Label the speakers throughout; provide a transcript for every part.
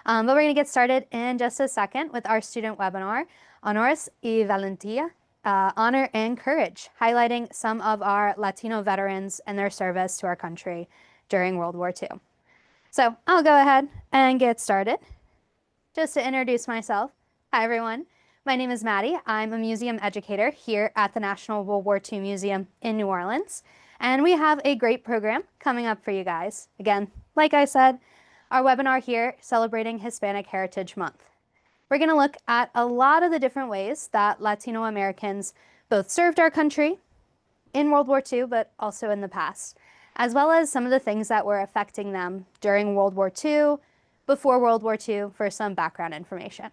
Speaker 1: But we're going to get started in just a second with our student webinar, Honores y Valentía, Honor and Courage, highlighting some of our Latino veterans and their service to our country during World War II. So I'll go ahead and get started. Just to introduce myself, hi everyone. My name is Maddie. I'm a museum educator here at the National World War II Museum in New Orleans. And we have a great program coming up for you guys. Again, like I said, our webinar here celebrating Hispanic Heritage Month. We're going to look at a lot of the different ways that Latino Americans both served our country in World War II, but also in the past, as well as some of the things that were affecting them during World War II, before World War II, for some background information.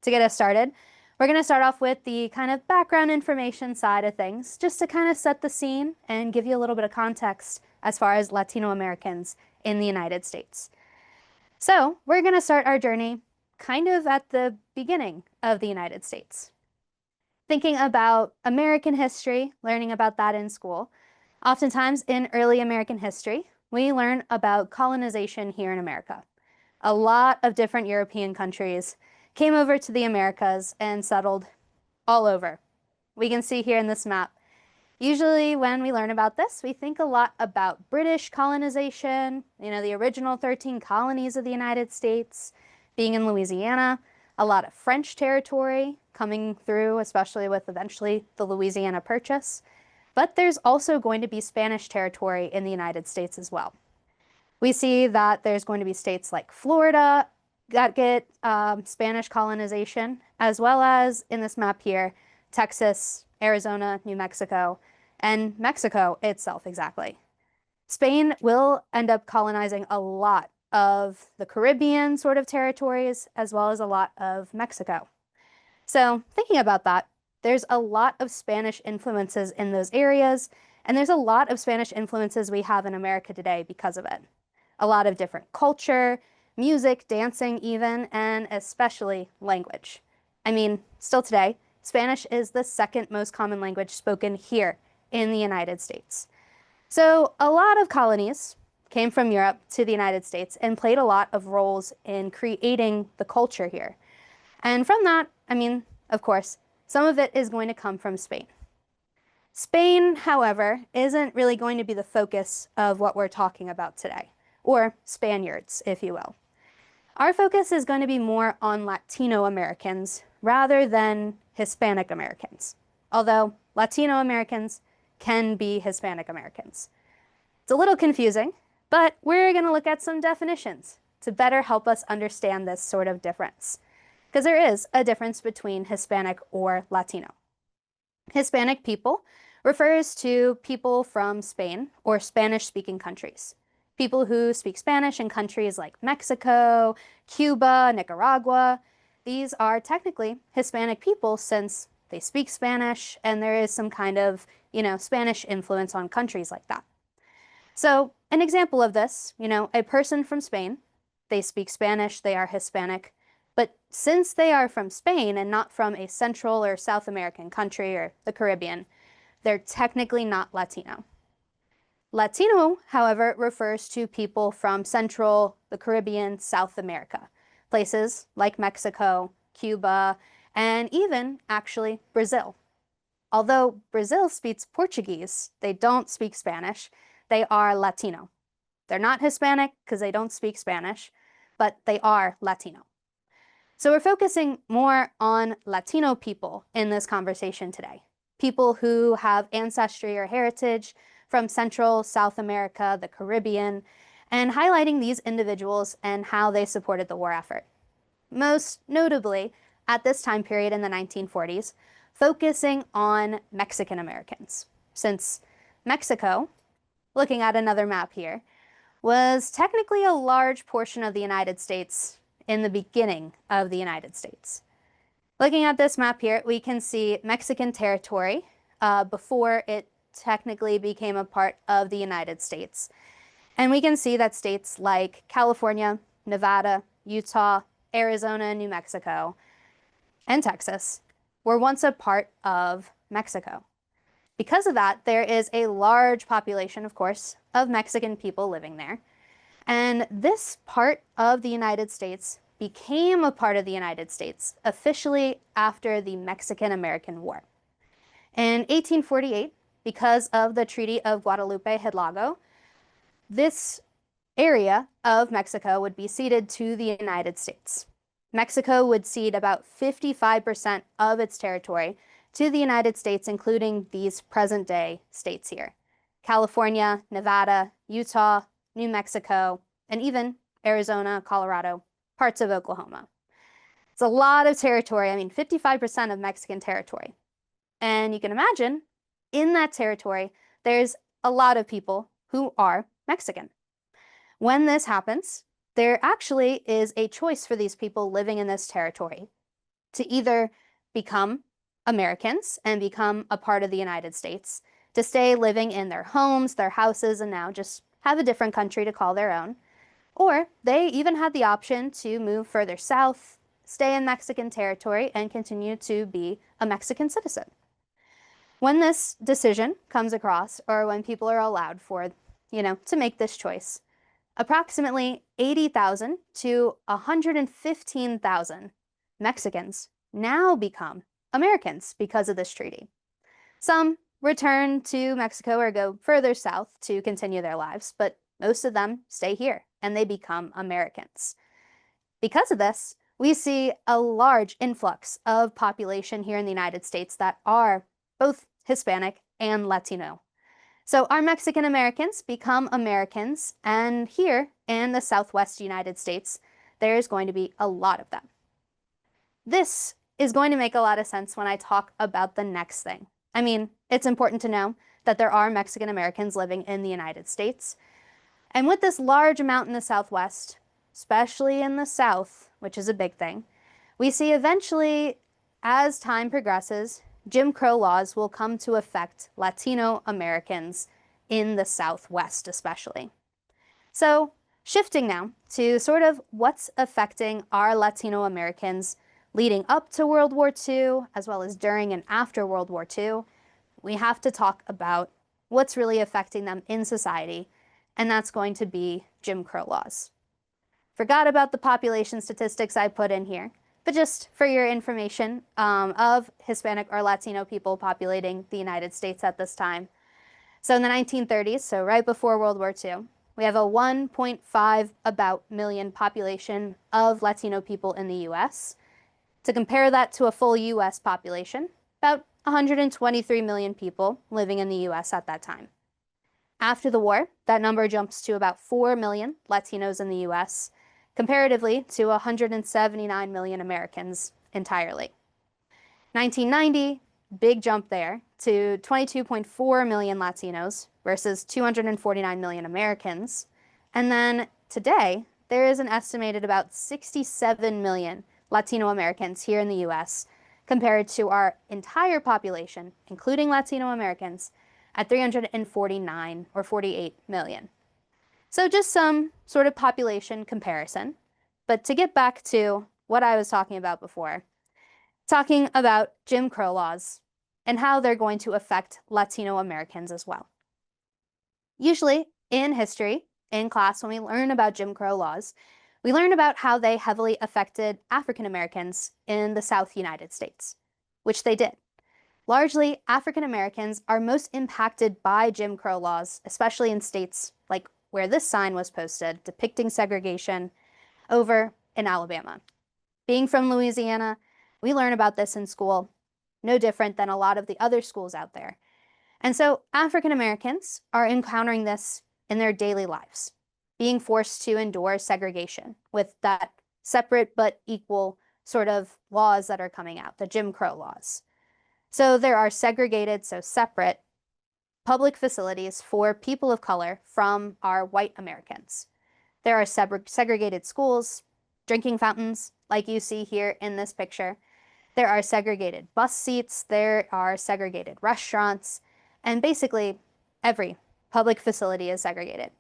Speaker 1: To get us started, we're going to start off with the kind of background information side of things, just to kind of set the scene and give you a little bit of context as far as Latino Americans in the United States. So we're going to start our journey kind of at the beginning of the United States. Thinking about American history, learning about that in school. Oftentimes in early American history, we learn about colonization here in America. A lot of different European countries came over to the Americas and settled all over. We can see here in this map. Usually when we learn about this, we think a lot about British colonization, the original 13 colonies of the United States, being in Louisiana, a lot of French territory coming through, especially with eventually the Louisiana Purchase. But there's also going to be Spanish territory in the United States as well. We see that there's going to be states like Florida that get Spanish colonization, as well as in this map here, Texas, Arizona, New Mexico, and Mexico itself exactly. Spain will end up colonizing a lot of the Caribbean sort of territories, as well as a lot of Mexico. So thinking about that, there's a lot of Spanish influences in those areas, and there's a lot of Spanish influences we have in America today because of it. A lot of different culture, music, dancing even, and especially language. I mean, still today, Spanish is the second most common language spoken here in the United States. So a lot of colonies came from Europe to the United States and played a lot of roles in creating the culture here. And from that, of course, some of it is going to come from Spain. Spain, however, isn't really going to be the focus of what we're talking about today, or Spaniards, if you will. Our focus is going to be more on Latino Americans rather than Hispanic Americans, although Latino Americans can be Hispanic Americans. It's a little confusing, but we're going to look at some definitions to better help us understand this sort of difference, because there is a difference between Hispanic or Latino. Hispanic people refers to people from Spain or Spanish-speaking countries. People who speak Spanish in countries like Mexico, Cuba, Nicaragua. These are technically Hispanic people since they speak Spanish and there is some kind of, Spanish influence on countries like that. So an example of this, a person from Spain, they speak Spanish, they are Hispanic, but since they are from Spain and not from a Central or South American country or the Caribbean, they're technically not Latino. Latino, however, refers to people from Central, the Caribbean, South America, places like Mexico, Cuba, and even actually Brazil. Although Brazil speaks Portuguese, they don't speak Spanish, they are Latino. They're not Hispanic because they don't speak Spanish, but they are Latino. So we're focusing more on Latino people in this conversation today. People who have ancestry or heritage from Central, South America, the Caribbean, and highlighting these individuals and how they supported the war effort. Most notably, at this time period in the 1940s, focusing on Mexican Americans, since Mexico, looking at another map here, was technically a large portion of the United States in the beginning of the United States. Looking at this map here, we can see Mexican territory before it technically became a part of the United States. And we can see that states like California, Nevada, Utah, Arizona, New Mexico, and Texas were once a part of Mexico. Because of that, there is a large population, of course, of Mexican people living there. And this part of the United States became a part of the United States officially after the Mexican-American War. In 1848, because of the Treaty of Guadalupe Hidalgo, this area of Mexico would be ceded to the United States. Mexico would cede about 55% of its territory to the United States, including these present-day states here: California, Nevada, Utah, New Mexico, and even Arizona, Colorado, parts of Oklahoma. It's a lot of territory. I mean, 55% of Mexican territory. And you can imagine, in that territory, there's a lot of people who are Mexican. When this happens, there actually is a choice for these people living in this territory to either become Americans and become a part of the United States, to stay living in their homes, their houses, and now just have a different country to call their own. Or they even had the option to move further south, stay in Mexican territory, and continue to be a Mexican citizen. When this decision comes across, or when people are allowed for, to make this choice, approximately 80,000 to 115,000 Mexicans now become Americans because of this treaty. Some return to Mexico or go further south to continue their lives, but most of them stay here and they become Americans. Because of this, we see a large influx of population here in the United States that are both Hispanic and Latino. So our Mexican Americans become Americans, and here in the Southwest United States, there's going to be a lot of them. This is going to make a lot of sense when I talk about the next thing. I mean, it's important to know that there are Mexican Americans living in the United States. And with this large amount in the Southwest, especially in the South, which is a big thing, we see eventually, as time progresses, Jim Crow laws will come to affect Latino Americans in the Southwest especially. So shifting now to sort of what's affecting our Latino Americans leading up to World War II, as well as during and after World War II, we have to talk about what's really affecting them in society, and that's going to be Jim Crow laws. Forgot about the population statistics I put in here, but just for your information of Hispanic or Latino people populating the United States at this time. So in the 1930s, so right before World War II, we have a 1.5 about million population of Latino people in the US. To compare that to a full US population, about 123 million people living in the US at that time. After the war, that number jumps to about 4 million Latinos in the US, comparatively to 179 million Americans entirely. 1990, big jump there to 22.4 million Latinos versus 249 million Americans. And then today, there is an estimated about 67 million Latino Americans here in the US compared to our entire population, including Latino Americans, at 349 or 48 million. So just some sort of population comparison. But to get back to what I was talking about before, talking about Jim Crow laws and how they're going to affect Latino Americans as well. Usually in history, in class, when we learn about Jim Crow laws, we learn about how they heavily affected African Americans in the South United States, which they did. Largely, African Americans are most impacted by Jim Crow laws, especially in states like where this sign was posted depicting segregation over in Alabama. Being from Louisiana, we learn about this in school, no different than a lot of the other schools out there. And so African Americans are encountering this in their daily lives, being forced to endure segregation with that separate but equal sort of laws that are coming out, the Jim Crow laws. So there are segregated, so separate, public facilities for people of color from our white Americans. There are segregated schools, drinking fountains, like you see here in this picture. There are segregated bus seats, there are segregated restaurants, and basically every public facility is segregated.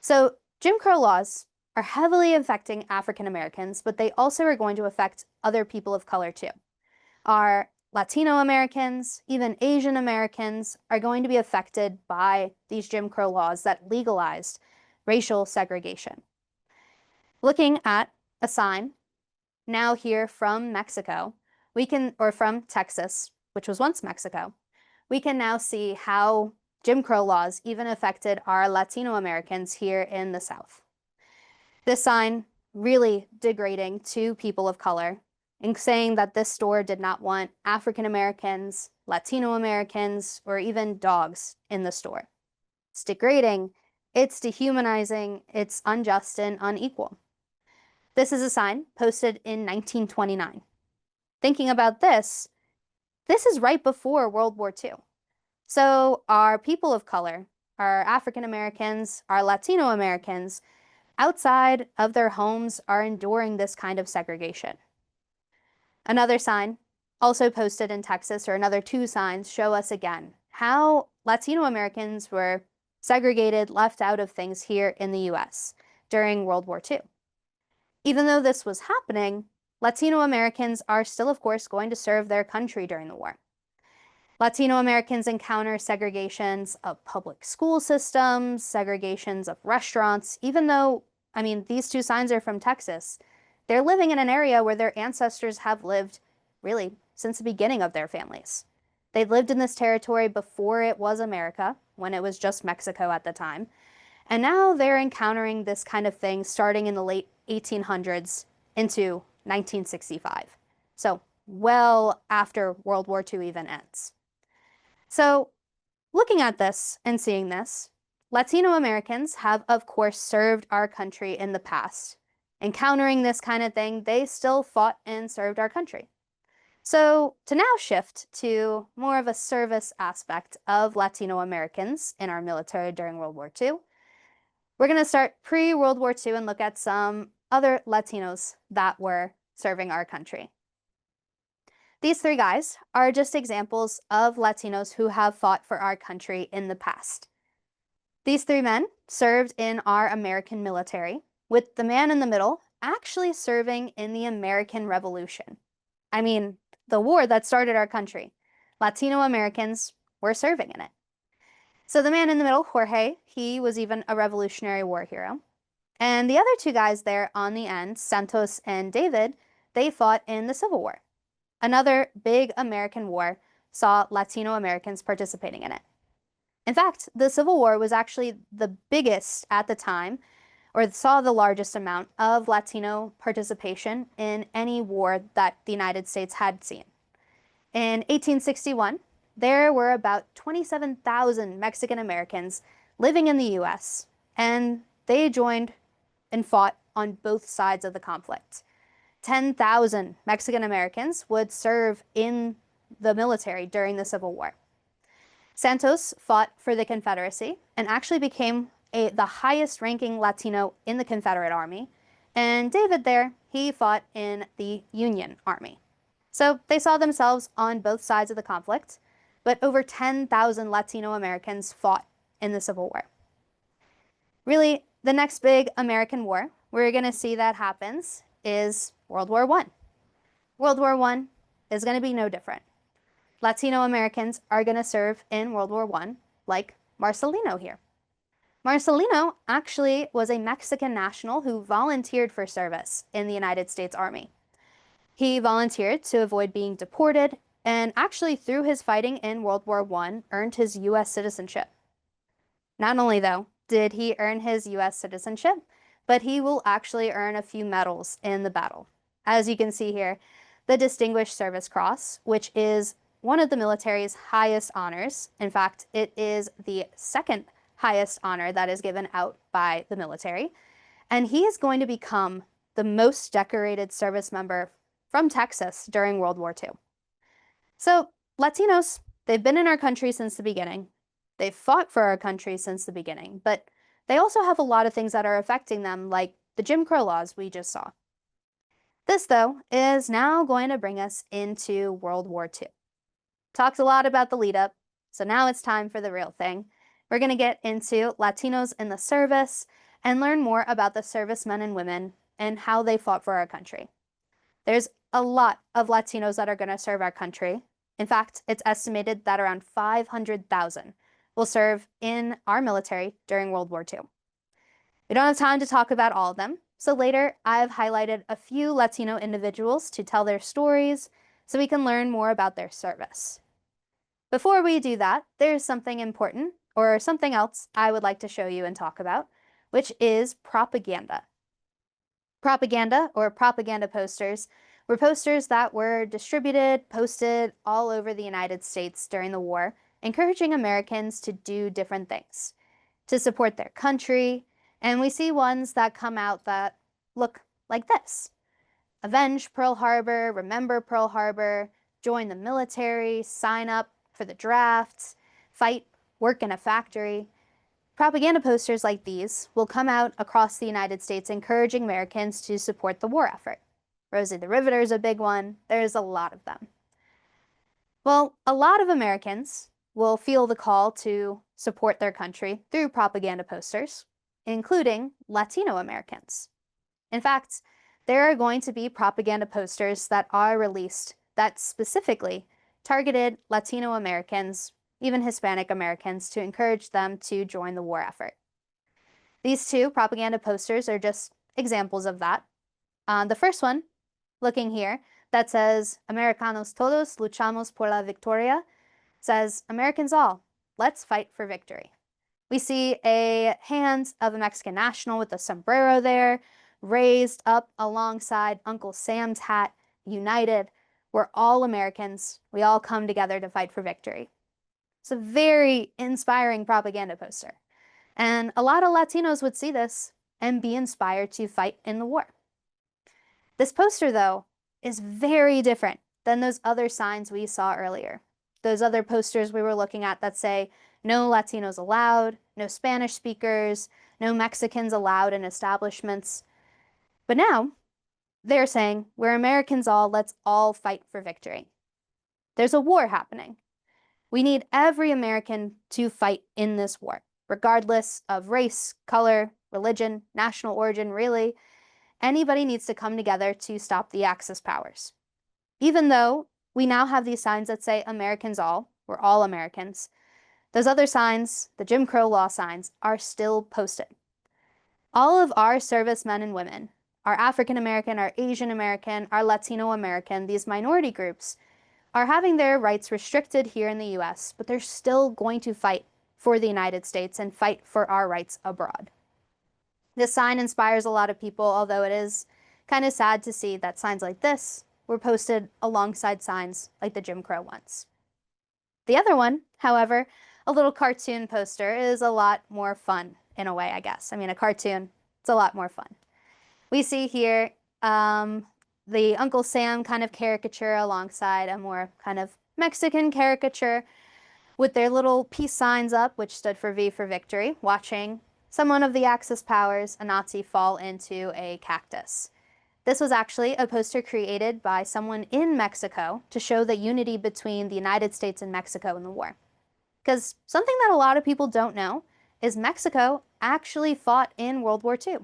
Speaker 1: So Jim Crow laws are heavily affecting African Americans, but they also are going to affect other people of color too. Our Latino Americans, even Asian Americans, are going to be affected by these Jim Crow laws that legalized racial segregation. Looking at a sign now here from Mexico, or from Texas, which was once Mexico, we can now see how Jim Crow laws even affected our Latino Americans here in the South. This sign really degrading to people of color and saying that this store did not want African Americans, Latino Americans, or even dogs in the store. It's degrading, it's dehumanizing, it's unjust and unequal. This is a sign posted in 1929. Thinking about this is right before World War II. So our people of color, our African Americans, our Latino Americans, outside of their homes are enduring this kind of segregation. Another sign, also posted in Texas, or another two signs, show us again how Latino Americans were segregated, left out of things here in the US during World War II. Even though this was happening, Latino Americans are still, of course, going to serve their country during the war. Latino Americans encounter segregations of public school systems, segregations of restaurants, even though, these two signs are from Texas. They're living in an area where their ancestors have lived, really, since the beginning of their families. They lived in this territory before it was America, when it was just Mexico at the time. And now they're encountering this kind of thing starting in the late 1800s into 1965. So well after World War II even ends. So looking at this and seeing this, Latino Americans have, of course, served our country in the past. Encountering this kind of thing, they still fought and served our country. So to now shift to more of a service aspect of Latino Americans in our military during World War II, we're going to start pre-World War II and look at some other Latinos that were serving our country. These three guys are just examples of Latinos who have fought for our country in the past. These three men served in our American military, with the man in the middle actually serving in the American Revolution. The war that started our country. Latino Americans were serving in it. So the man in the middle, Jorge, he was even a Revolutionary War hero. And the other two guys there on the end, Santos and David, they fought in the Civil War. Another big American war saw Latino Americans participating in it. In fact, the Civil War was actually the biggest at the time, or saw the largest amount of Latino participation in any war that the United States had seen. In 1861, there were about 27,000 Mexican Americans living in the US, and they joined and fought on both sides of the conflict. 10,000 Mexican Americans would serve in the military during the Civil War. Santos fought for the Confederacy and actually became the highest ranking Latino in the Confederate Army. And David there, he fought in the Union Army. So they saw themselves on both sides of the conflict, but over 10,000 Latino Americans fought in the Civil War. Really, the next big American war we're going to see that happens is World War I. World War I is going to be no different. Latino Americans are going to serve in World War I, like Marcelino here. Marcelino actually was a Mexican national who volunteered for service in the United States Army. He volunteered to avoid being deported, and actually through his fighting in World War I, earned his U.S. citizenship. Not only, though, did he earn his U.S. citizenship, but he will actually earn a few medals in the battle. As you can see here, the Distinguished Service Cross, which is one of the military's highest honors. In fact, it is the second highest honor that is given out by the military. And he is going to become the most decorated service member from Texas during World War II. So Latinos, they've been in our country since the beginning. They've fought for our country since the beginning, but they also have a lot of things that are affecting them, like the Jim Crow laws we just saw. This, though, is now going to bring us into World War II. Talked a lot about the lead up, so now it's time for the real thing. We're going to get into Latinos in the service and learn more about the servicemen and women and how they fought for our country. There's a lot of Latinos that are going to serve our country. In fact, it's estimated that around 500,000 will serve in our military during World War II. We don't have time to talk about all of them, so later I've highlighted a few Latino individuals to tell their stories so we can learn more about their service. Before we do that, there's something important, or something else I would like to show you and talk about, which is propaganda. Propaganda, or propaganda posters, were posters that were distributed, posted all over the United States during the war, encouraging Americans to do different things, to support their country, and we see ones that come out that look like this. Avenge Pearl Harbor, remember Pearl Harbor, join the military, sign up for the drafts, fight, work in a factory. Propaganda posters like these will come out across the United States encouraging Americans to support the war effort. Rosie the Riveter is a big one. There's a lot of them. Well, a lot of Americans will feel the call to support their country through propaganda posters, including Latino Americans. In fact, there are going to be propaganda posters that are released that specifically targeted Latino Americans, even Hispanic Americans, to encourage them to join the war effort. These two propaganda posters are just examples of that. The first one, looking here, that says, Americanos todos luchamos por la victoria, says, Americans all, let's fight for victory. We see a hand of a Mexican national with a sombrero there, raised up alongside Uncle Sam's hat, united. We're all Americans. We all come together to fight for victory. It's a very inspiring propaganda poster. And a lot of Latinos would see this and be inspired to fight in the war. This poster, though, is very different than those other signs we saw earlier. Those other posters we were looking at that say, no Latinos allowed, no Spanish speakers, no Mexicans allowed in establishments. But now, they're saying, we're Americans all, let's all fight for victory. There's a war happening. We need every American to fight in this war, regardless of race, color, religion, national origin, really. Anybody needs to come together to stop the Axis powers. Even though we now have these signs that say Americans all, we're all Americans, those other signs, the Jim Crow law signs, are still posted. All of our servicemen and women, our African American, our Asian American, our Latino American, these minority groups, are having their rights restricted here in the US, but they're still going to fight for the United States and fight for our rights abroad. This sign inspires a lot of people, although it is kind of sad to see that signs like this were posted alongside signs like the Jim Crow ones. The other one, however, a little cartoon poster, is a lot more fun in a way, I guess. I mean, a cartoon, it's a lot more fun. We see here the Uncle Sam kind of caricature alongside a more kind of Mexican caricature with their little peace signs up, which stood for V for victory, watching someone of the Axis powers, a Nazi, fall into a cactus. This was actually a poster created by someone in Mexico to show the unity between the United States and Mexico in the war. Because something that a lot of people don't know is Mexico actually fought in World War II.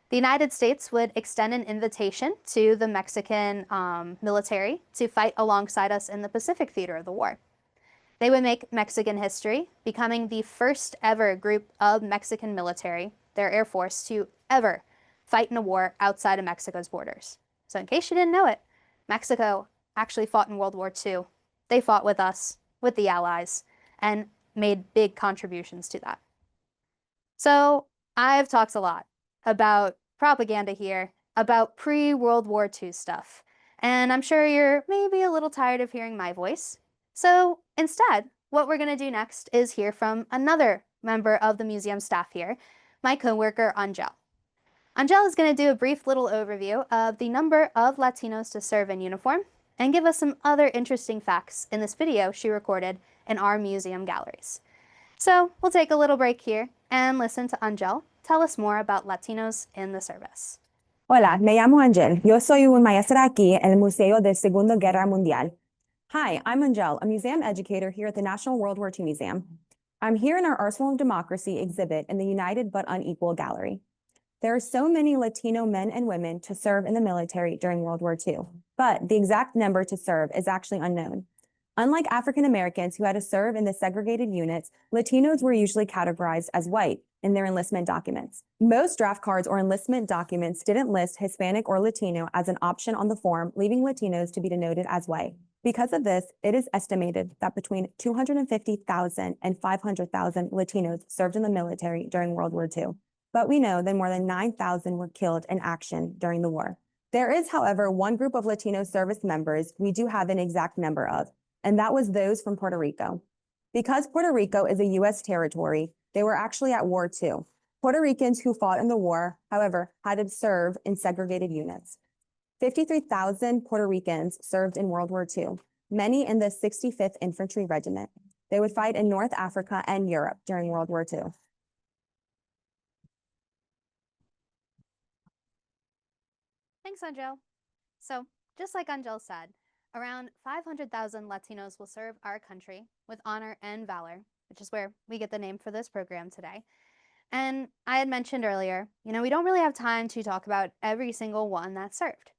Speaker 1: The United States would extend an invitation to the Mexican military to fight alongside us in the Pacific theater of the war. They would make Mexican history, becoming the first ever group of Mexican military, their Air Force, to ever fight in a war outside of Mexico's borders. So in case you didn't know it, Mexico actually fought in World War II. They fought with us, with the Allies, and made big contributions to that. So I've talked a lot about propaganda here, about pre-World War II stuff, and I'm sure you're maybe a little tired of hearing my voice. So instead, what we're going to do next is hear from another member of the museum staff here, my coworker Angel. Angel is going to do a brief little overview of the number of Latinos to serve in uniform and give us some other interesting facts in this video she recorded in our museum galleries. So we'll take a little break here and listen to Angel tell us more about Latinos in the service.
Speaker 2: Hola, me llamo Angel. Yo soy una maestra aquí en el Museo de Segunda Guerra Mundial. Hi, I'm Angel, a museum educator here at the National World War II Museum. I'm here in our Arsenal of Democracy exhibit in the United but Unequal Gallery. There are so many Latino men and women to serve in the military during World War II, but the exact number to serve is actually unknown. Unlike African Americans who had to serve in the segregated units, Latinos were usually categorized as white in their enlistment documents. Most draft cards or enlistment documents didn't list Hispanic or Latino as an option on the form, leaving Latinos to be denoted as white. Because of this, it is estimated that between 250,000 and 500,000 Latinos served in the military during World War II. But we know that more than 9,000 were killed in action during the war. There is, however, one group of Latino service members we do have an exact number of, and that was those from Puerto Rico. Because Puerto Rico is a U.S. territory, they were actually at war too. Puerto Ricans who fought in the war, however, had to serve in segregated units. 53,000 Puerto Ricans served in World War II, many in the 65th Infantry Regiment. They would fight in North Africa and Europe during World War II.
Speaker 1: Thanks, Angel. So, just like Angel said, around 500,000 Latinos will serve our country with honor and valor, which is where we get the name for this program today. And I had mentioned earlier, we don't really have time to talk about every single one that served.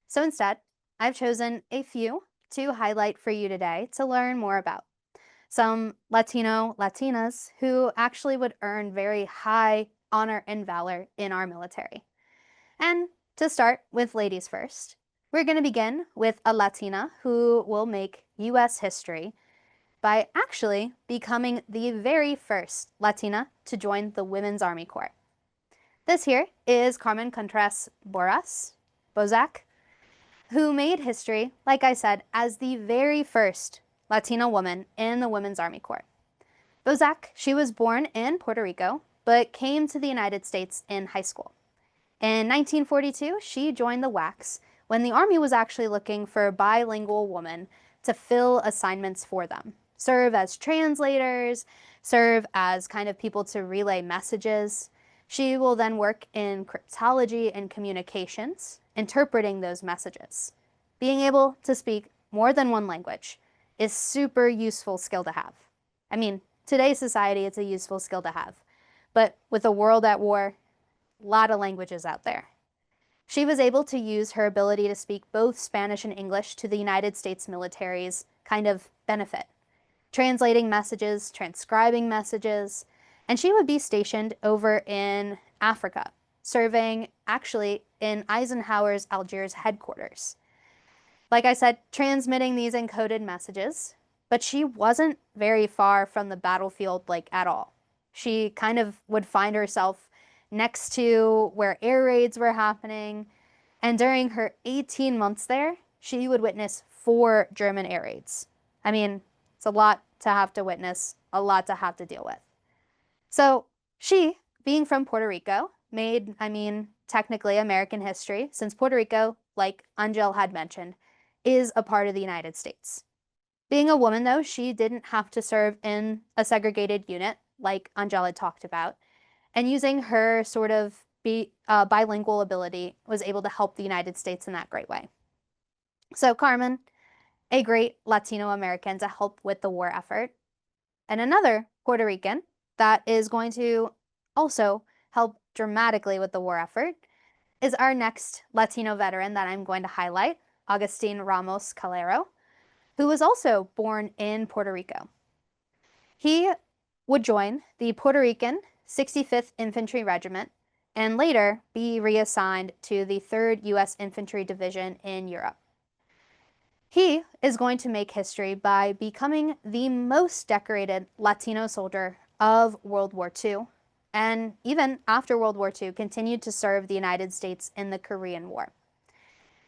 Speaker 1: So instead, I've chosen a few to highlight for you today to learn more about. Some Latino, Latinas who actually would earn very high honor and valor in our military. And to start with ladies first, we're going to begin with a Latina who will make U.S. history by actually becoming the very first Latina to join the Women's Army Corps. This here is Carmen Contreras Bozak, who made history, like I said, as the very first Latina woman in the Women's Army Corps. Bozak, she was born in Puerto Rico, but came to the United States in high school. In 1942, she joined the WWII when the Army was actually looking for a bilingual woman to fill assignments for them, serve as translators, serve as kind of people to relay messages. She will then work in cryptology and communications, interpreting those messages. Being able to speak more than one language is super useful skill to have. I mean, today's society, it's a useful skill to have. But with a world at war, a lot of languages out there. She was able to use her ability to speak both Spanish and English to the United States military's kind of benefit, translating messages, transcribing messages, and she would be stationed over in Africa, serving actually in Eisenhower's Algiers headquarters. Like I said, transmitting these encoded messages, but she wasn't very far from the battlefield at all. She kind of would find herself next to where air raids were happening, and during her 18 months there, she would witness 4 German air raids. I mean, it's a lot to have to witness, a lot to have to deal with. So she, being from Puerto Rico, made, technically American history, since Puerto Rico, like Angel had mentioned, is a part of the United States. Being a woman, though, she didn't have to serve in a segregated unit like Angel had talked about, and using her sort of bilingual ability was able to help the United States in that great way. So Carmen, a great Latino American to help with the war effort, and another Puerto Rican that is going to also help dramatically with the war effort is our next Latino veteran that I'm going to highlight, Agustin Ramos Calero, who was also born in Puerto Rico. He would join the Puerto Rican 65th Infantry Regiment and later be reassigned to the 3rd U.S. Infantry Division in Europe. He is going to make history by becoming the most decorated Latino soldier of World War II, and even after World War II, continued to serve the United States in the Korean War.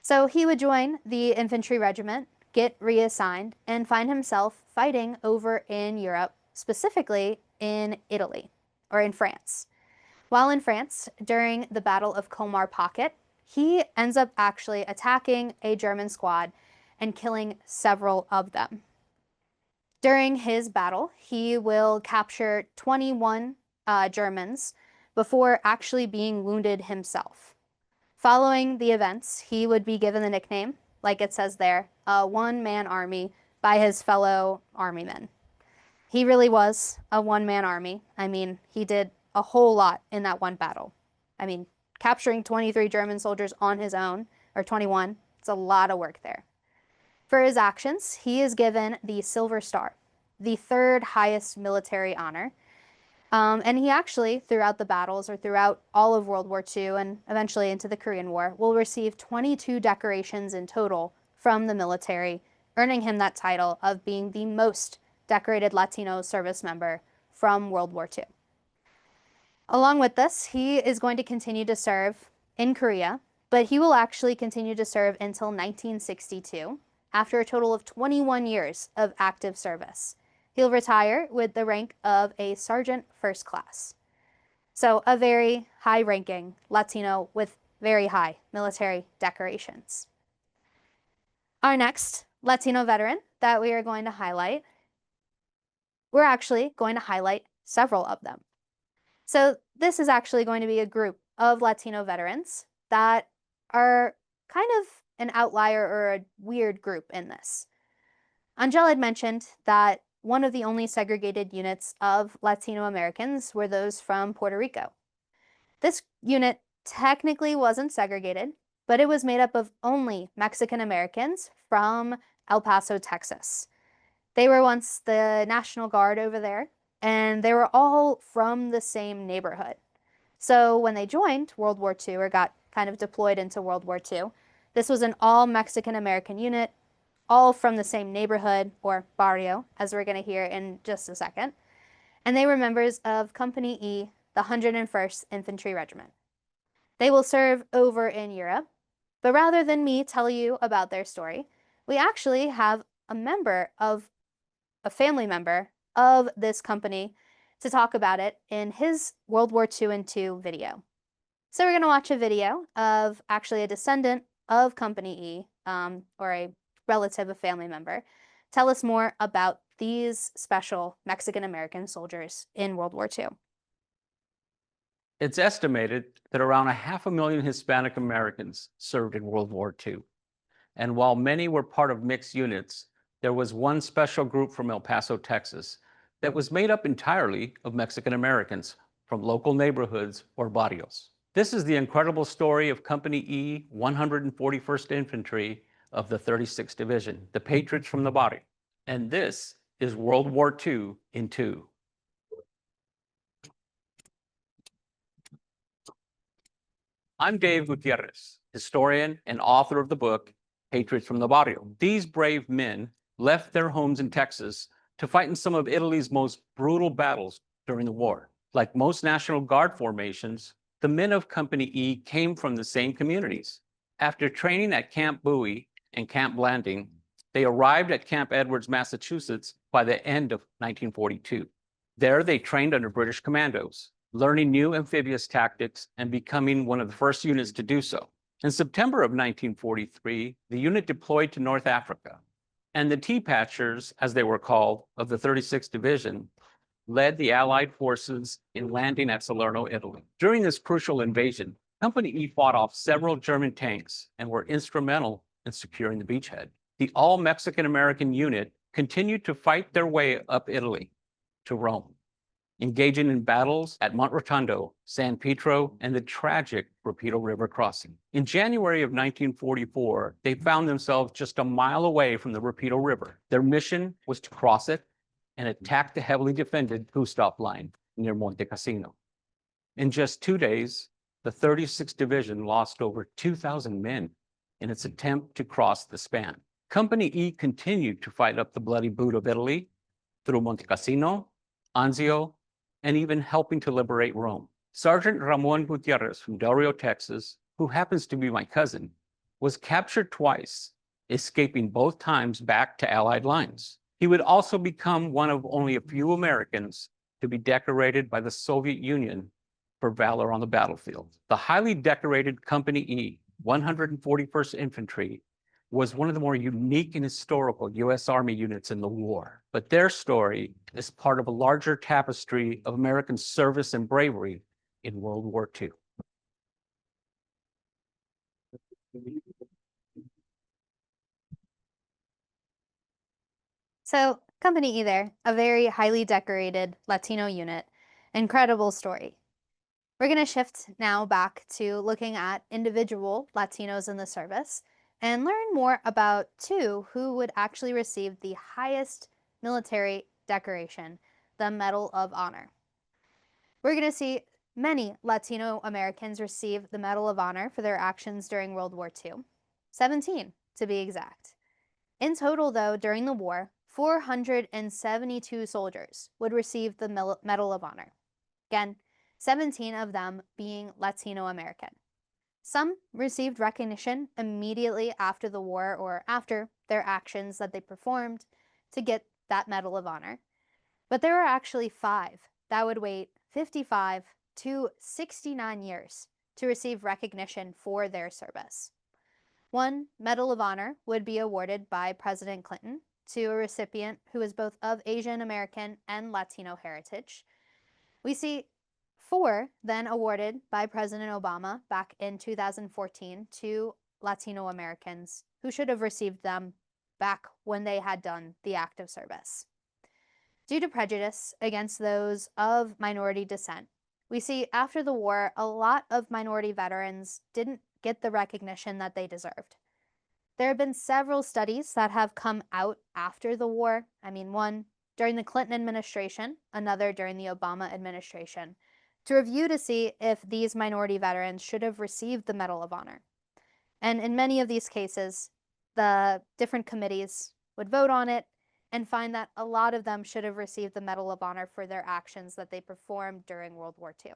Speaker 1: So he would join the infantry regiment, get reassigned, and find himself fighting over in Europe, specifically in Italy, or in France. While in France, during the Battle of Colmar Pocket, he ends up actually attacking a German squad and killing several of them. During his battle, he will capture 21 Germans before actually being wounded himself. Following the events, he would be given the nickname, like it says there, a one-man army by his fellow army men. He really was a one-man army. He did a whole lot in that one battle. Capturing 23 German soldiers on his own, or 21, it's a lot of work there. For his actions, he is given the Silver Star, the 3rd highest military honor, And he actually, throughout the battles or throughout all of World War II and eventually into the Korean War, will receive 22 decorations in total from the military, earning him that title of being the most decorated Latino service member from World War II. Along with this, he is going to continue to serve in Korea, but he will actually continue to serve until 1962, after a total of 21 years of active service. He'll retire with the rank of a Sergeant First Class. So a very high-ranking Latino with very high military decorations. Our next Latino veteran that we are going to highlight, we're actually going to highlight several of them. So this is actually going to be a group of Latino veterans that are kind of an outlier or a weird group in this. Angel had mentioned that one of the only segregated units of Latino Americans were those from Puerto Rico. This unit technically wasn't segregated, but it was made up of only Mexican Americans from El Paso, Texas. They were once the National Guard over there, and they were all from the same neighborhood. So when they joined World War II or got kind of deployed into World War II, this was an all Mexican American unit, all from the same neighborhood or barrio, as we're going to hear in just a second. And they were members of Company E, the 101st Infantry Regiment. They will serve over in Europe, but rather than me tell you about their story, we actually have a family member of this company to talk about it in his World War II and II video. So we're going to watch a video of actually a descendant of Company E, or a relative, a family member, tell us more about these special Mexican-American soldiers in World War II.
Speaker 3: It's estimated that around 500,000 Hispanic Americans served in World War II. And while many were part of mixed units, there was one special group from El Paso, Texas, that was made up entirely of Mexican Americans from local neighborhoods or barrios. This is the incredible story of Company E, 141st Infantry of the 36th Division, the Patriots from the Barrio. And this is World War II in two. I'm Dave Gutierrez, historian and author of the book, Patriots from the Barrio. These brave men left their homes in Texas to fight in some of Italy's most brutal battles during the war. Like most National Guard formations, the men of Company E came from the same communities. After training at Camp Bowie and Camp Blanding, they arrived at Camp Edwards, Massachusetts by the end of 1942. There, they trained under British commandos, learning new amphibious tactics and becoming one of the first units to do so. In September of 1943, the unit deployed to North Africa, and the T-Patchers, as they were called, of the 36th Division, led the Allied forces in landing at Salerno, Italy. During this crucial invasion, Company E fought off several German tanks and were instrumental in securing the beachhead. The all-Mexican-American unit continued to fight their way up Italy to Rome, engaging in battles at Monterotondo, San Pietro, and the tragic Rapido River crossing. In January of 1944, they found themselves just a mile away from the Rapido River. Their mission was to cross it and attack the heavily defended Gustav line near Monte Cassino. In just 2 days, the 36th Division lost over 2,000 men in its attempt to cross the span. Company E continued to fight up the bloody boot of Italy through Monte Cassino, Anzio, and even helping to liberate Rome. Sergeant Ramon Gutierrez from Del Rio, Texas, who happens to be my cousin, was captured twice, escaping both times back to Allied lines. He would also become one of only a few Americans to be decorated by the Soviet Union for valor on the battlefield. The highly decorated Company E, 141st Infantry, was one of the more unique and historical U.S. Army units in the war. But their story is part of a larger tapestry of American service and bravery in World War II.
Speaker 1: So Company E there, a very highly decorated Latino unit. Incredible story. We're going to shift now back to looking at individual Latinos in the service and learn more about two who would actually receive the highest military decoration, the Medal of Honor. we're going to see many Latino Americans receive the Medal of Honor for their actions during World War II, 17 to be exact. In total, though, during the war, 472 soldiers would receive the Medal of Honor. Again, 17 of them being Latino American. Some received recognition immediately after the war or after their actions that they performed to get that Medal of Honor. But there were actually 5 that would wait 55 to 69 years to receive recognition for their service. One Medal of Honor would be awarded by President Clinton to a recipient who is both of Asian American and Latino heritage. We see 4 then awarded by President Obama back in 2014 to Latino Americans who should have received them back when they had done the act of service. Due to prejudice against those of minority descent, we see after the war, a lot of minority veterans didn't get the recognition that they deserved. There have been several studies that have come out after the war. One during the Clinton administration, another during the Obama administration, to review to see if these minority veterans should have received the Medal of Honor. And in many of these cases, the different committees would vote on it and find that a lot of them should have received the Medal of Honor for their actions that they performed during World War II.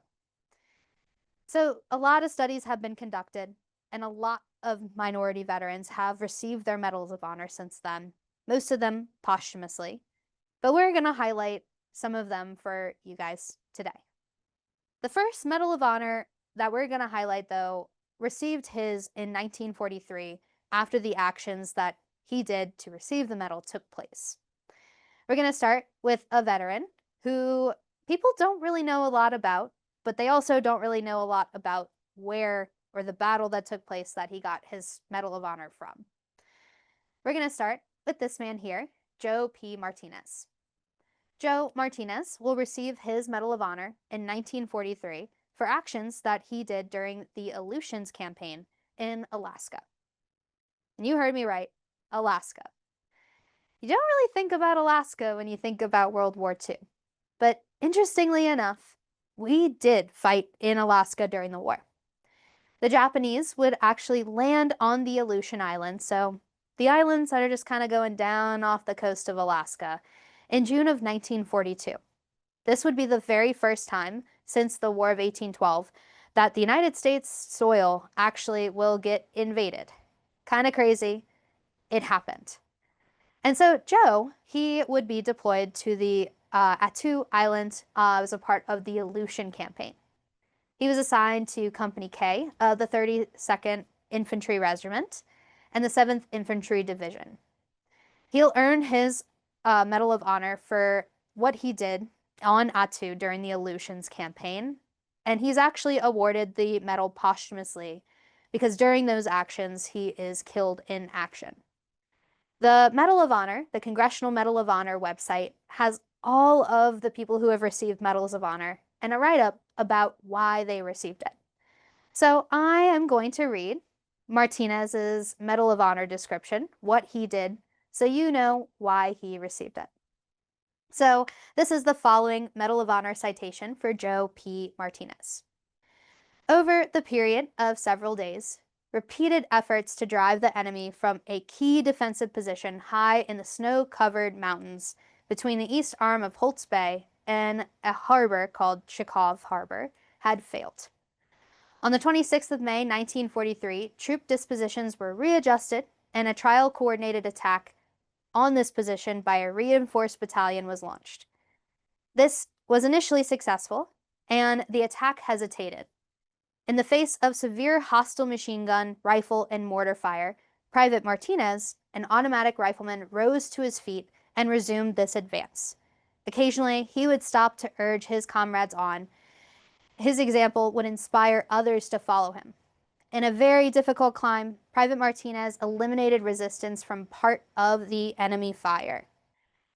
Speaker 1: So a lot of studies have been conducted, and a lot of minority veterans have received their Medals of Honor since then, most of them posthumously. But we're going to highlight some of them for you guys today. The first Medal of Honor that we're going to highlight, though, received his in 1943 after the actions that he did to receive the medal took place. We're going to start with a veteran who people don't really know a lot about, but they also don't really know a lot about where or the battle that took place that he got his Medal of Honor from. We're going to start with this man here, Joe P. Martinez. Joe Martinez will receive his Medal of Honor in 1943 for actions that he did during the Aleutians Campaign in Alaska. And you heard me right, Alaska. You don't really think about Alaska when you think about World War II. But interestingly enough, we did fight in Alaska during the war. The Japanese would actually land on the Aleutian Islands, so the islands that are just kind of going down off the coast of Alaska, in June of 1942. This would be the very first time since the War of 1812 that the United States soil actually will get invaded. Kind of crazy. It happened. And so Joe, he would be deployed to the Attu Island as a part of the Aleutian Campaign. He was assigned to Company K of the 32nd Infantry Regiment and the 7th Infantry Division. He'll earn his Medal of Honor for what he did on Attu during the Aleutians Campaign, and he's actually awarded the medal posthumously because during those actions he is killed in action. The Medal of Honor, the Congressional Medal of Honor website, has all of the people who have received Medals of Honor and a write-up about why they received it. So I am going to read Martinez's Medal of Honor description, what he did, so you know why he received it. So this is the following Medal of Honor citation for Joe P. Martinez. Over the period of several days, repeated efforts to drive the enemy from a key defensive position high in the snow-covered mountains between the east arm of Holt's Bay and a harbor called Chekov Harbor had failed. On the 26th of May, 1943, troop dispositions were readjusted and a trial-coordinated attack on this position by a reinforced battalion was launched. This was initially successful, and the attack hesitated. In the face of severe hostile machine gun, rifle, and mortar fire, Private Martinez, an automatic rifleman, rose to his feet and resumed this advance. Occasionally, he would stop to urge his comrades on. His example would inspire others to follow him. In a very difficult climb, Private Martinez eliminated resistance from part of the enemy fire.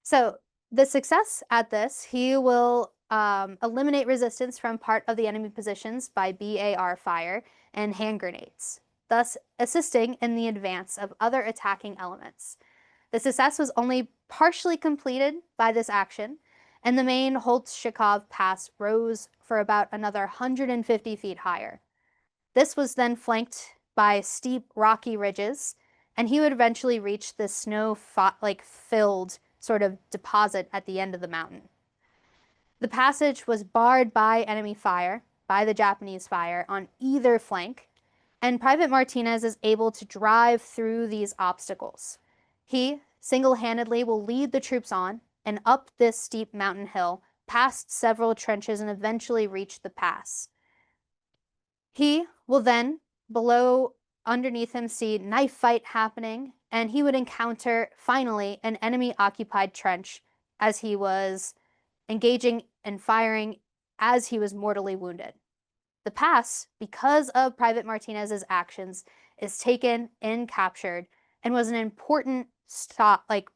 Speaker 1: So the success at this, he will eliminate resistance from part of the enemy positions by BAR fire and hand grenades, thus assisting in the advance of other attacking elements. The success was only partially completed by this action, and the main Holtz-Shikov Pass rose for about another 150 feet higher. This was then flanked by steep rocky ridges, and he would eventually reach this snow-filled sort of deposit at the end of the mountain. The passage was barred by enemy fire, by the Japanese fire, on either flank, and Private Martinez is able to drive through these obstacles. He single-handedly will lead the troops on and up this steep mountain hill, past several trenches, and eventually reach the pass. He will then, below, underneath him, see knife fight happening, and he would encounter, finally, an enemy-occupied trench as he was engaging and firing as he was mortally wounded. The pass, because of Private Martinez's actions, is taken and captured and was an important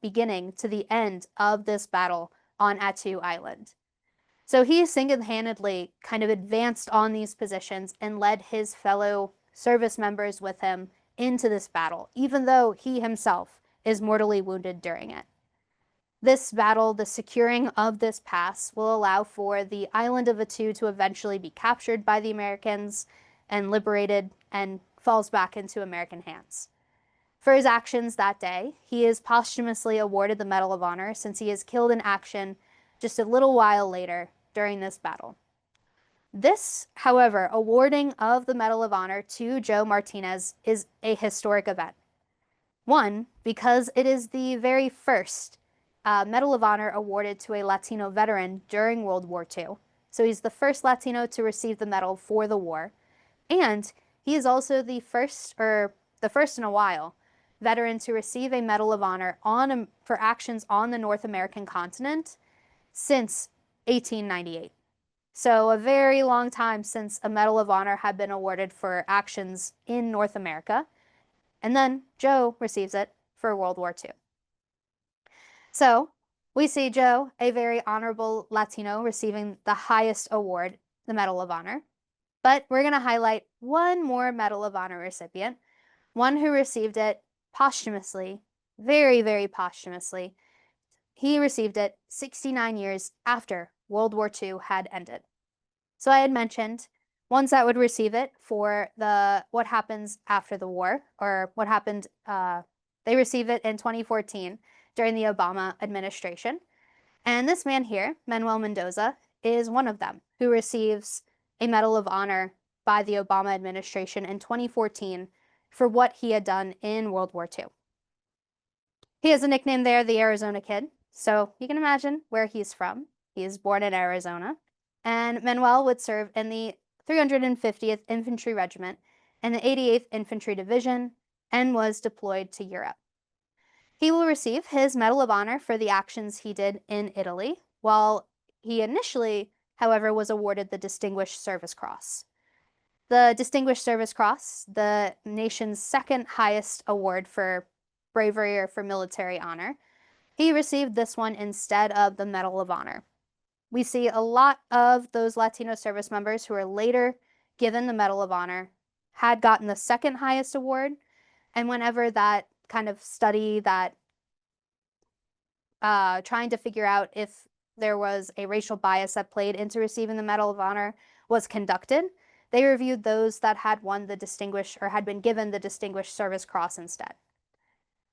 Speaker 1: beginning to the end of this battle on Attu Island. So he single-handedly kind of advanced on these positions and led his fellow service members with him into this battle, even though he himself is mortally wounded during it. This battle, the securing of this pass, will allow for the island of Attu to eventually be captured by the Americans and liberated and falls back into American hands. For his actions that day, he is posthumously awarded the Medal of Honor since he is killed in action just a little while later during this battle. This, however, awarding of the Medal of Honor to Joe Martinez is a historic event. One, because it is the very first Medal of Honor awarded to a Latino veteran during World War II. So he's the first Latino to receive the medal for the war. And he is also the first in a while, veteran to receive a Medal of Honor for actions on the North American continent since 1898. So a very long time since a Medal of Honor had been awarded for actions in North America. And then Joe receives it for World War II. So we see Joe, a very honorable Latino, receiving the highest award, the Medal of Honor. But we're going to highlight one more Medal of Honor recipient, one who received it posthumously, very, very posthumously. He received it 69 years after World War II had ended. So I had mentioned ones that would receive it for what happens after the war, or what happened, they receive it in 2014 during the Obama administration. And this man here, Manuel Mendoza, is one of them who receives a Medal of Honor by the Obama administration in 2014 for what he had done in World War II. He has a nickname there, the Arizona Kid, so you can imagine where he's from. He is born in Arizona, and Manuel would serve in the 350th Infantry Regiment and the 88th Infantry Division and was deployed to Europe. He will receive his Medal of Honor for the actions he did in Italy, while he initially, however, was awarded the Distinguished Service Cross. The Distinguished Service Cross, the nation's second highest award for bravery or for military honor, he received this one instead of the Medal of Honor. We see a lot of those Latino service members who are later given the Medal of Honor had gotten the second highest award, and whenever that kind of study that trying to figure out if there was a racial bias that played into receiving the Medal of Honor was conducted, they reviewed those that had won the distinguished or had been given the Distinguished Service Cross instead.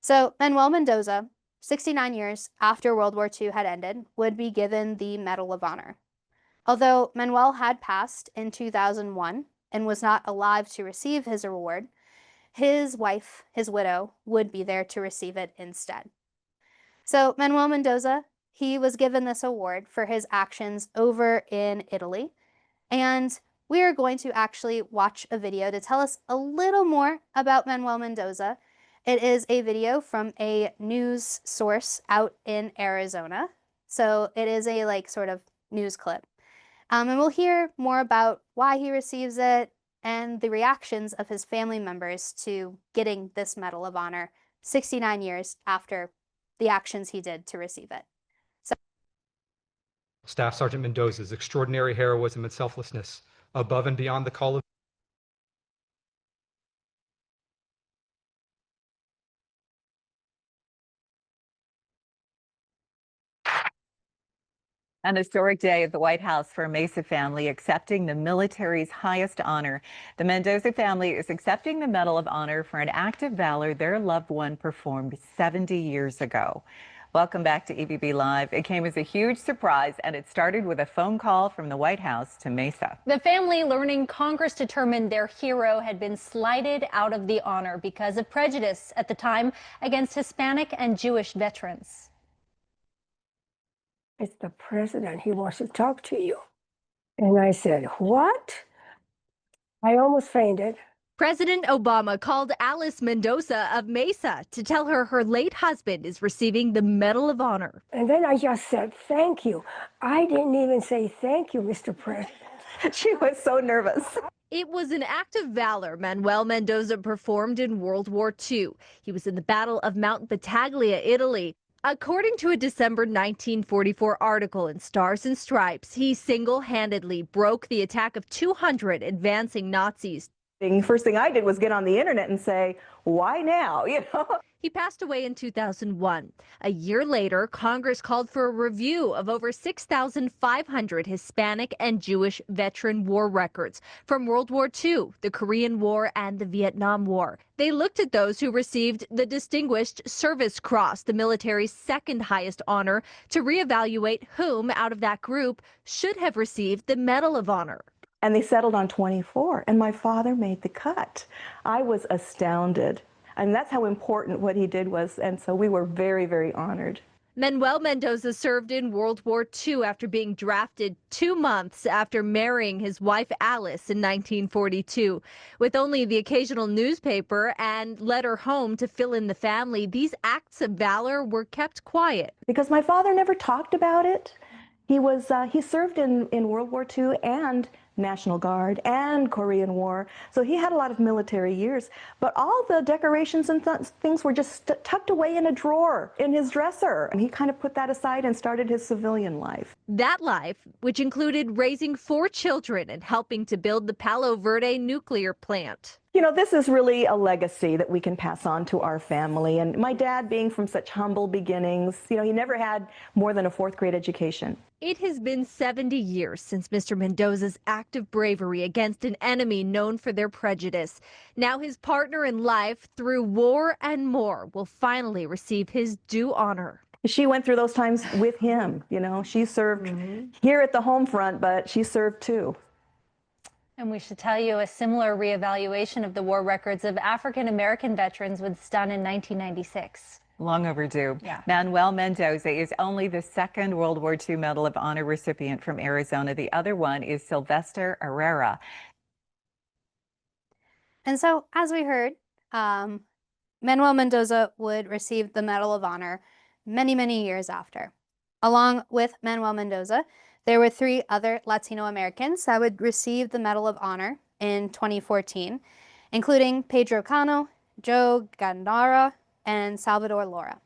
Speaker 1: So Manuel Mendoza, 69 years after World War II had ended, would be given the Medal of Honor. Although Manuel had passed in 2001 and was not alive to receive his award, his wife, his widow, would be there to receive it instead. So Manuel Mendoza, he was given this award for his actions over in Italy, and we are going to actually watch a video to tell us a little more about Manuel Mendoza. It is a video from a news source out in Arizona, so it is a sort of news clip. And we'll hear more about why he receives it and the reactions of his family members to getting this Medal of Honor 69 years after the actions he did to receive it.
Speaker 4: Staff Sergeant Mendoza's extraordinary heroism and selflessness above and beyond the call of
Speaker 5: An historic day at the White House for a Mesa family accepting the military's highest honor. The Mendoza family is accepting the Medal of Honor for an act of valor their loved one performed 70 years ago. Welcome back to EBB Live. It came as a huge surprise, and it started with a phone call from the White House to Mesa.
Speaker 6: The family learning Congress determined their hero had been slighted out of the honor because of prejudice at the time against Hispanic and Jewish veterans.
Speaker 7: It's the president. He wants to talk to you. And I said, what? I almost fainted.
Speaker 8: President Obama called Alice Mendoza of Mesa to tell her her late husband is receiving the Medal of Honor.
Speaker 7: And then I just said, thank you. I didn't even say thank you, Mr. President.
Speaker 5: She was so nervous.
Speaker 8: It was an act of valor Manuel Mendoza performed in World War II. He was in the Battle of Mount Battaglia, Italy. According to a December 1944 article in Stars and Stripes, he single-handedly broke the attack of 200 advancing Nazis.
Speaker 5: The first thing I did was get on the internet and say, why now?
Speaker 8: He passed away in 2001. A year later, Congress called for a review of over 6,500 Hispanic and Jewish veteran war records from World War II, the Korean War, and the Vietnam War. They looked at those who received the Distinguished Service Cross, the military's second highest honor, to reevaluate whom out of that group should have received the Medal of Honor.
Speaker 5: And they settled on 24, and my father made the cut. I was astounded. And that's how important what he did was, and so we were very, very honored.
Speaker 8: Manuel Mendoza served in World War II after being drafted 2 months after marrying his wife Alice in 1942. With only the occasional newspaper and letter home to fill in the family, these acts of valor were kept quiet.
Speaker 5: Because my father never talked about it. He served in World War II and National Guard and Korean War, so he had a lot of military years, but all the decorations and things were just tucked away in a drawer in his dresser, and he kind of put that aside and started his civilian life.
Speaker 8: That life, which included raising 4 children and helping to build the Palo Verde nuclear plant.
Speaker 5: You know, this is really a legacy that we can pass on to our family, and my dad being from such humble beginnings, you know, he never had more than a 4th grade education.
Speaker 8: It has been 70 years since Mr. Mendoza's act of bravery against an enemy known for their prejudice. Now his partner in life, through war and more, will finally receive his due honor.
Speaker 5: She went through those times with him, you know. She served here at the home front, but she served too.
Speaker 6: And we should tell you a similar reevaluation of the war records of African American veterans was done in 1996.
Speaker 5: Long overdue.
Speaker 6: Yeah.
Speaker 5: Manuel Mendoza is only the 2nd World War II Medal of Honor recipient from Arizona. The other one is Sylvester Herrera.
Speaker 1: And so, as we heard, Manuel Mendoza would receive the Medal of Honor many, many years after. Along with Manuel Mendoza, there were 3 other Latino Americans that would receive the Medal of Honor in 2014, including Pedro Cano, Joe Gandara, and Salvador Lora.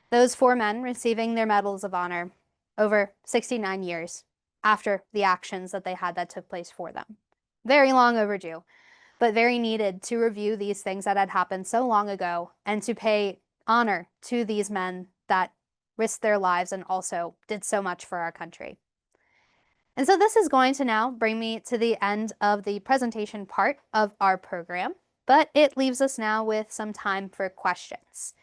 Speaker 1: Those 4 men receiving their Medals of Honor over 69 years after the actions that they had that took place for them. Very long overdue, but very needed to review these things that had happened so long ago and to pay honor to these men that risked their lives and also did so much for our country. And so this is going to now bring me to the end of the presentation part of our program, but it leaves us now with some time for questions.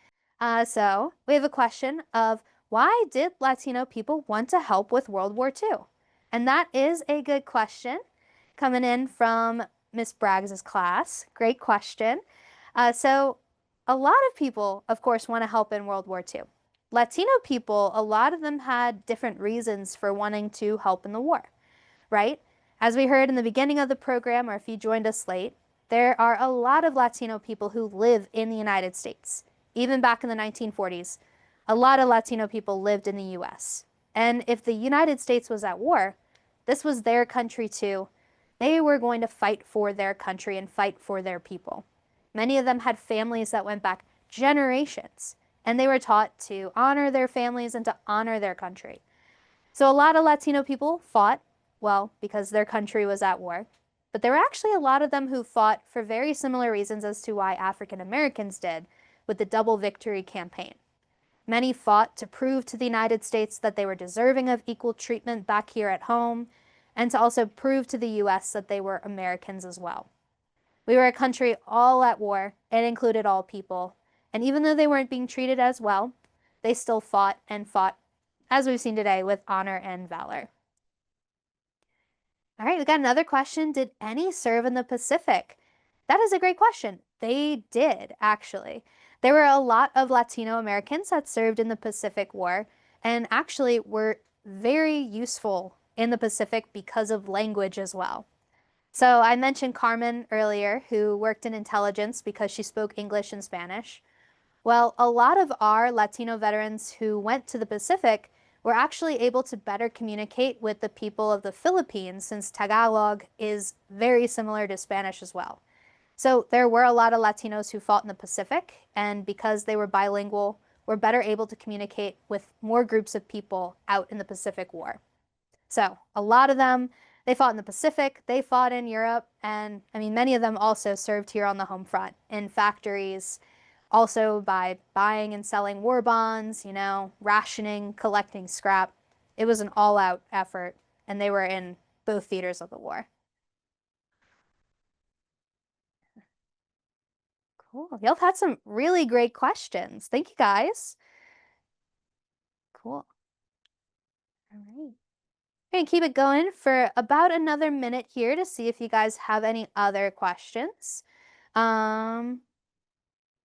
Speaker 1: So we have a question of why did Latino people want to help with World War II? And that is a good question coming in from Miss Braggs' class. Great question. So a lot of people, of course, want to help in World War II. Latino people, a lot of them had different reasons for wanting to help in the war, right? As we heard in the beginning of the program, or if you joined us late, there are a lot of Latino people who live in the United States. Even back in the 1940s, a lot of Latino people lived in the US. And if the United States was at war, this was their country too. They were going to fight for their country and fight for their people. Many of them had families that went back generations, and they were taught to honor their families and to honor their country. So a lot of Latino people fought, well, because their country was at war, but there were actually a lot of them who fought for very similar reasons as to why African Americans did with the Double Victory campaign. Many fought to prove to the United States that they were deserving of equal treatment back here at home, and to also prove to the US that they were Americans as well. We were a country all at war. It included all people. And even though they weren't being treated as well, they still fought and fought, as we've seen today, with honor and valor. All right, we got another question. Did any serve in the Pacific? That is a great question. They did, actually. There were a lot of Latino Americans that served in the Pacific War and actually were very useful in the Pacific because of language as well. So I mentioned Carmen earlier, who worked in intelligence because she spoke English and Spanish. Well, a lot of our Latino veterans who went to the Pacific were actually able to better communicate with the people of the Philippines, since Tagalog is very similar to Spanish as well. So there were a lot of Latinos who fought in the Pacific, and because they were bilingual, were better able to communicate with more groups of people out in the Pacific War. So a lot of them, they fought in the Pacific, they fought in Europe, and I mean, many of them also served here on the home front in factories, also by buying and selling war bonds, you know, rationing, collecting scrap. It was an all-out effort, and they were in both theaters of the war. Cool. Y'all have had some really great questions. Thank you, guys. Cool. All right. We're going to keep it going for about another minute here to see if you guys have any other questions.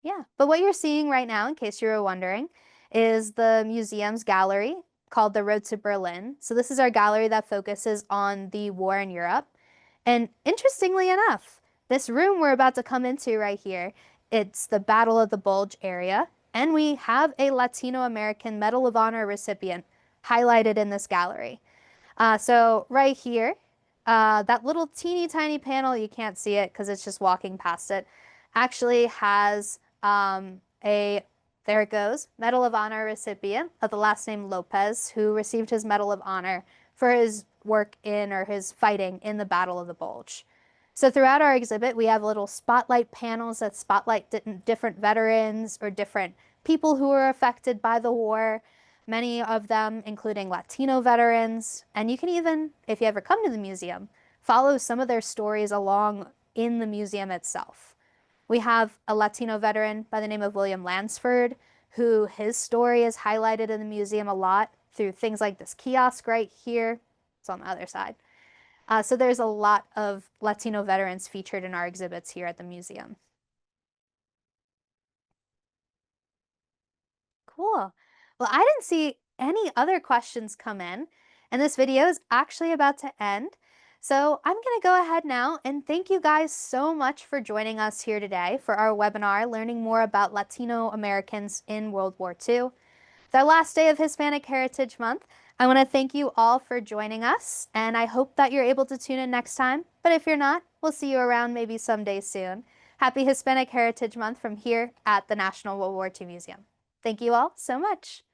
Speaker 1: Yeah, but what you're seeing right now, in case you were wondering, is the museum's gallery called The Road to Berlin. So this is our gallery that focuses on the war in Europe. And interestingly enough, this room we're about to come into right here, it's the Battle of the Bulge area, and we have a Latino American Medal of Honor recipient highlighted in this gallery. So right here, that little teeny tiny panel, you can't see it because it's just walking past it, actually has there it goes, Medal of Honor recipient of the last name Lopez, who received his Medal of Honor for his work in, or his fighting in, the Battle of the Bulge. So throughout our exhibit, we have little spotlight panels that spotlight different veterans or different people who were affected by the war, many of them including Latino veterans. And you can even, if you ever come to the museum, follow some of their stories along in the museum itself. We have a Latino veteran by the name of William Lansford, who his story is highlighted in the museum a lot through things like this kiosk right here. It's on the other side. So there's a lot of Latino veterans featured in our exhibits here at the museum. Cool. Well, I didn't see any other questions come in, and this video is actually about to end. So I'm going to go ahead now and thank you guys so much for joining us here today for our webinar, learning more about Latino Americans in World War II. It's our last day of Hispanic Heritage Month. I want to thank you all for joining us, and I hope that you're able to tune in next time. But if you're not, we'll see you around maybe someday soon. Happy Hispanic Heritage Month from here at the National WWII Museum. Thank you all so much.